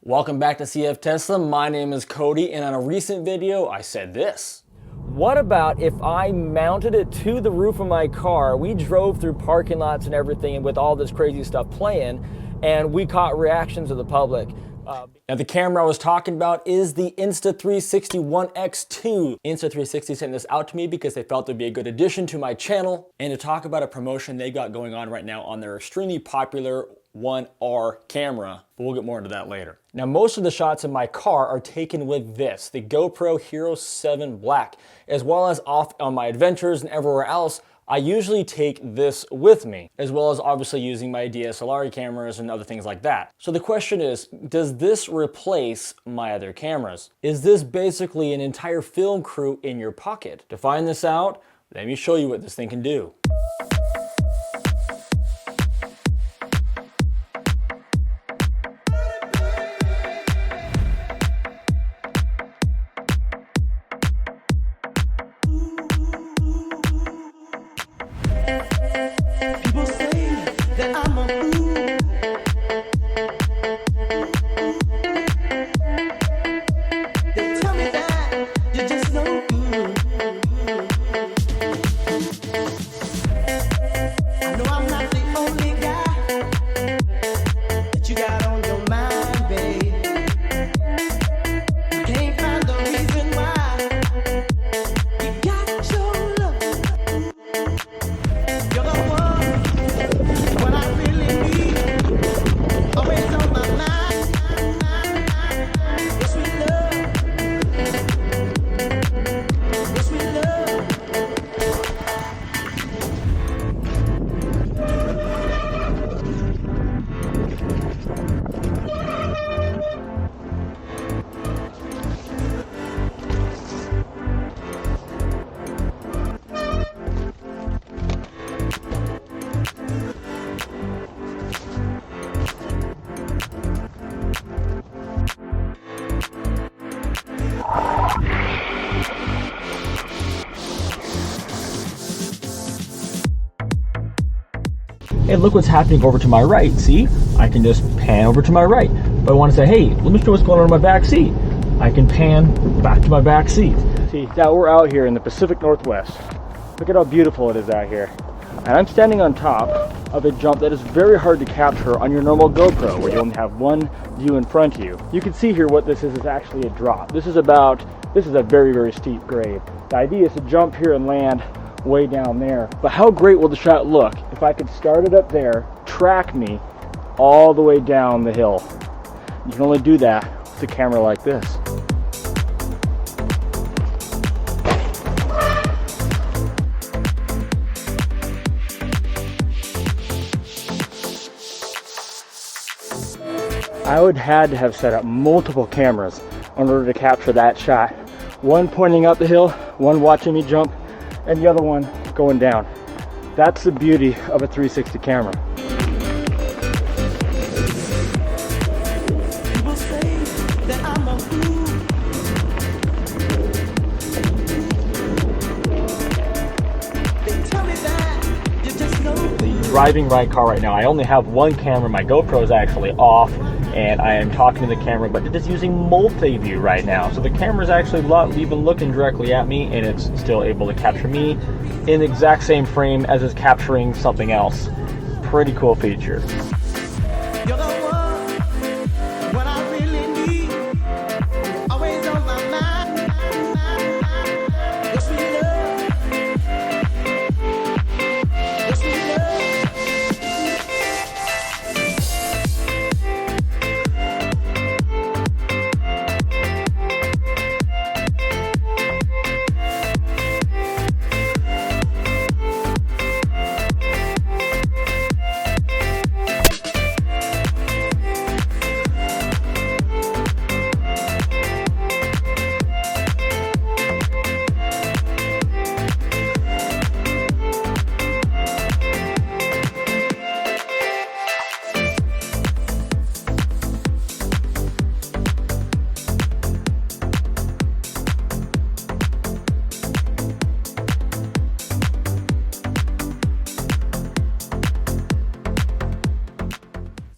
Welcome back to CfTesla. My name is Cody, and on a recent video, I said this. What about if I mounted it to the roof of my car? We drove through parking lots and everything with all this crazy stuff playing, and we caught reactions of the public. Now the camera I was talking about is the Insta360 One X2. Insta360 sent this out to me because they felt it'd be a good addition to my channel and to talk about a promotion they got going on right now on their extremely popular One R camera, but we'll get more into that later. Now most of the shots in my car are taken with this, the GoPro Hero 7 Black, as well as off on my adventures and everywhere else. I usually take this with me, as well as obviously using my DSLR cameras and other things like that. So the question is, does this replace my other cameras? Is this basically an entire film crew in your pocket? To find this out, let me show you what this thing can do. Hey, look what's happening over to my right. See, I can just pan over to my right. If I want to say, hey, let me show what's going on in my back seat, I can pan back to my back seat. See, now we're out here in the Pacific Northwest. Look at how beautiful it is out here. And I'm standing on top of a jump that is very hard to capture on your normal GoPro, where you only have one view in front of you. You can see here what this is actually a drop. This is a very, very steep grade. The idea is to jump here and land way down there. But how great will the shot look if I could start it up there, track me all the way down the hill? You can only do that with a camera like this. I would had to have set up multiple cameras in order to capture that shot. One pointing up the hill, one watching me jump, and the other one going down. That's the beauty of a 360 camera. Driving my car right now, I only have one camera. My GoPro is actually off, and I am talking to the camera, but it is using multi-view right now. So the camera is actually not even looking directly at me, and it's still able to capture me in the exact same frame as it's capturing something else. Pretty cool feature.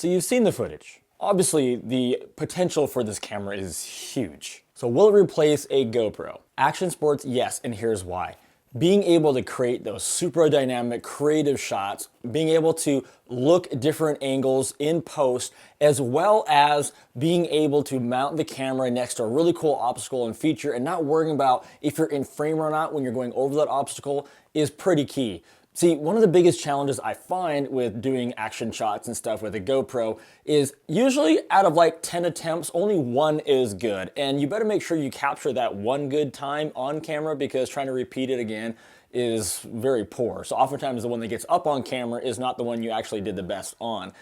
So you've seen the footage. Obviously, the potential for this camera is huge. So will it replace a GoPro? Action sports, yes, and here's why. Being able to create those super dynamic, creative shots, being able to look at different angles in post, as well as being able to mount the camera next to a really cool obstacle and feature and not worrying about if you're in frame or not when you're going over that obstacle is pretty key. See, one of the biggest challenges I find with doing action shots and stuff with a GoPro is usually out of like 10 attempts, only one is good. And you better make sure you capture that one good time on camera because trying to repeat it again is very poor. So oftentimes the one that gets up on camera is not the one you actually did the best on.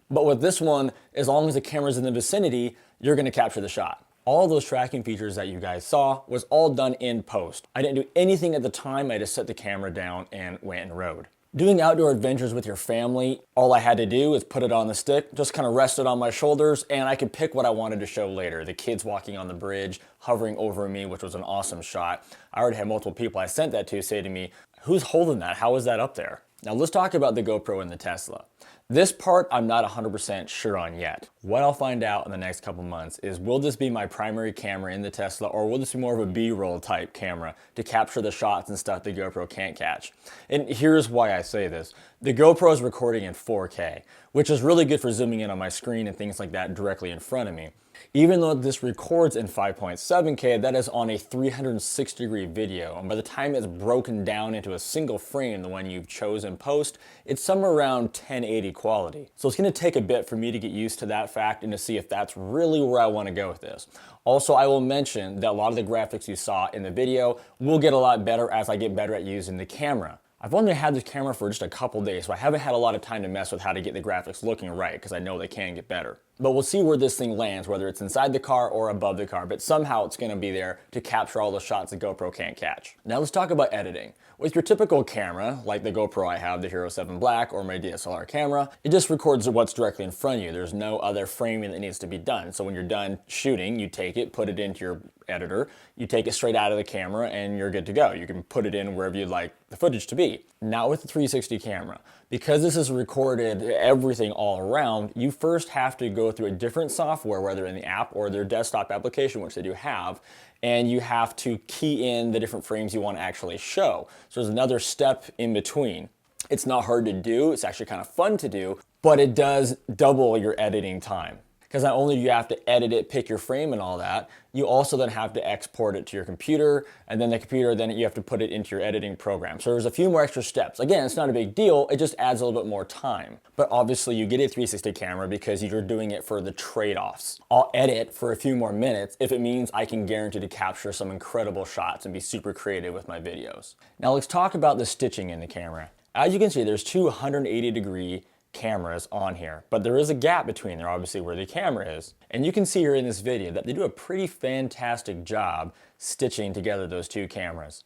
But with this one, as long as the camera's in the vicinity, you're gonna capture the shot. All those tracking features that you guys saw was all done in post. I didn't do anything at the time, I just set the camera down and went and rode. Doing outdoor adventures with your family, all I had to do is put it on the stick, just kind of rest it on my shoulders, and I could pick what I wanted to show later. The kids walking on the bridge, hovering over me, which was an awesome shot. I already had multiple people I sent that to say to me, who's holding that? How is that up there? Now let's talk about the GoPro and the Tesla. This part I'm not 100% sure on yet. What I'll find out in the next couple months is will this be my primary camera in the Tesla or will this be more of a B-roll type camera to capture the shots and stuff the GoPro can't catch? And here's why I say this. The GoPro is recording in 4K, which is really good for zooming in on my screen and things like that directly in front of me. Even though this records in 5.7K, that is on a 360-degree video. And by the time it's broken down into a single frame, the one you've chosen post, it's somewhere around 1080 quality. So it's gonna take a bit for me to get used to that fact and to see if that's really where I wanna go with this. Also, I will mention that a lot of the graphics you saw in the video will get a lot better as I get better at using the camera. I've only had this camera for just a couple days, so I haven't had a lot of time to mess with how to get the graphics looking right, because I know they can get better. But we'll see where this thing lands, whether it's inside the car or above the car, but somehow it's gonna be there to capture all the shots the GoPro can't catch. Now let's talk about editing. With your typical camera, like the GoPro I have, the Hero 7 Black, or my DSLR camera, it just records what's directly in front of you. There's no other framing that needs to be done. So when you're done shooting, you take it, put it into your editor, you take it straight out of the camera, and you're good to go. You can put it in wherever you'd like the footage to be. Now with the 360 camera, because this is recorded everything all around, you first have to go through a different software, whether in the app or their desktop application, which they do have, and you have to key in the different frames you want to actually show. So there's another step in between. It's not hard to do, it's actually kind of fun to do, but it does double your editing time. Because not only do you have to edit it, pick your frame and all that, you also then have to export it to your computer, and then the computer, then you have to put it into your editing program. So there's a few more extra steps. Again, it's not a big deal, it just adds a little bit more time. But obviously you get a 360 camera because you're doing it for the trade-offs. I'll edit for a few more minutes if it means I can guarantee to capture some incredible shots and be super creative with my videos. Now let's talk about the stitching in the camera. As you can see, there's two 180-degree cameras on here, but there is a gap between there, obviously, where the camera is. And you can see here in this video that they do a pretty fantastic job stitching together those two cameras.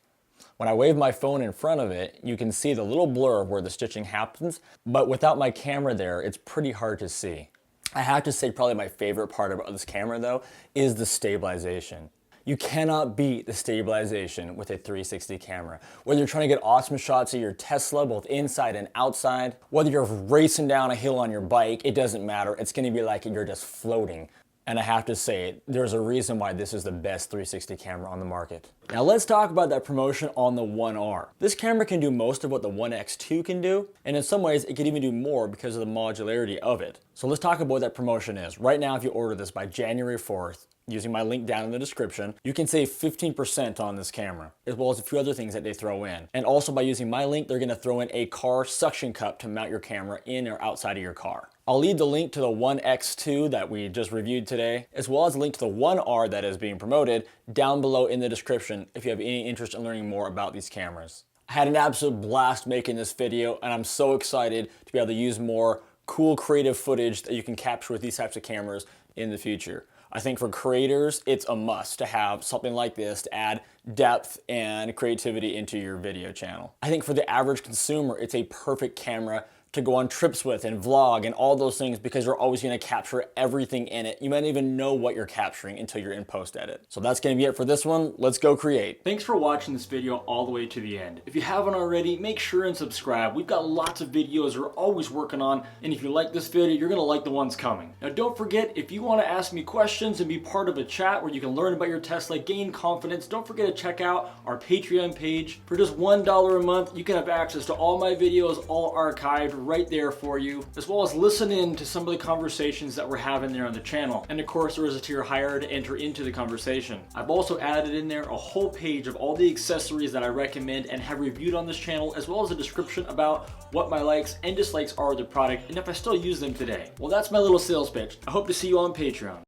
When I wave my phone in front of it, you can see the little blur of where the stitching happens, but without my camera there, it's pretty hard to see. I have to say probably my favorite part about this camera though is the stabilization. You cannot beat the stabilization with a 360 camera. Whether you're trying to get awesome shots of your Tesla, both inside and outside, whether you're racing down a hill on your bike, it doesn't matter. It's gonna be like you're just floating. And I have to say, there's a reason why this is the best 360 camera on the market. Now let's talk about that promotion on the One R. This camera can do most of what the One X2 can do, and in some ways it can even do more because of the modularity of it. So let's talk about what that promotion is. Right now, if you order this by January 4th, using my link down in the description, you can save 15% on this camera, as well as a few other things that they throw in. And also by using my link, they're gonna throw in a car suction cup to mount your camera in or outside of your car. I'll leave the link to the One X2 that we just reviewed today, as well as a link to the One R that is being promoted down below in the description if you have any interest in learning more about these cameras. I had an absolute blast making this video, and I'm so excited to be able to use more cool creative footage that you can capture with these types of cameras in the future. I think for creators, it's a must to have something like this to add depth and creativity into your video channel. I think for the average consumer, it's a perfect camera to go on trips with and vlog and all those things, because you're always going to capture everything in it. You might not even know what you're capturing until you're in post edit. So that's going to be it for this one. Let's go create. Thanks for watching this video all the way to the end. If you haven't already, make sure and subscribe. We've got lots of videos we're always working on, and if you like this video, you're going to like the ones coming. Now don't forget, if you want to ask me questions and be part of a chat where you can learn about your Tesla, gain confidence, don't forget to check out our Patreon page. For just $1 a month, you can have access to all my videos, all archived right there for you, as well as listen in to some of the conversations that we're having there on the channel. And of course, there is a tier higher to enter into the conversation. I've also added in there a whole page of all the accessories that I recommend and have reviewed on this channel, as well as a description about what my likes and dislikes are of the product and if I still use them today. Well, that's my little sales pitch. I hope to see you on Patreon.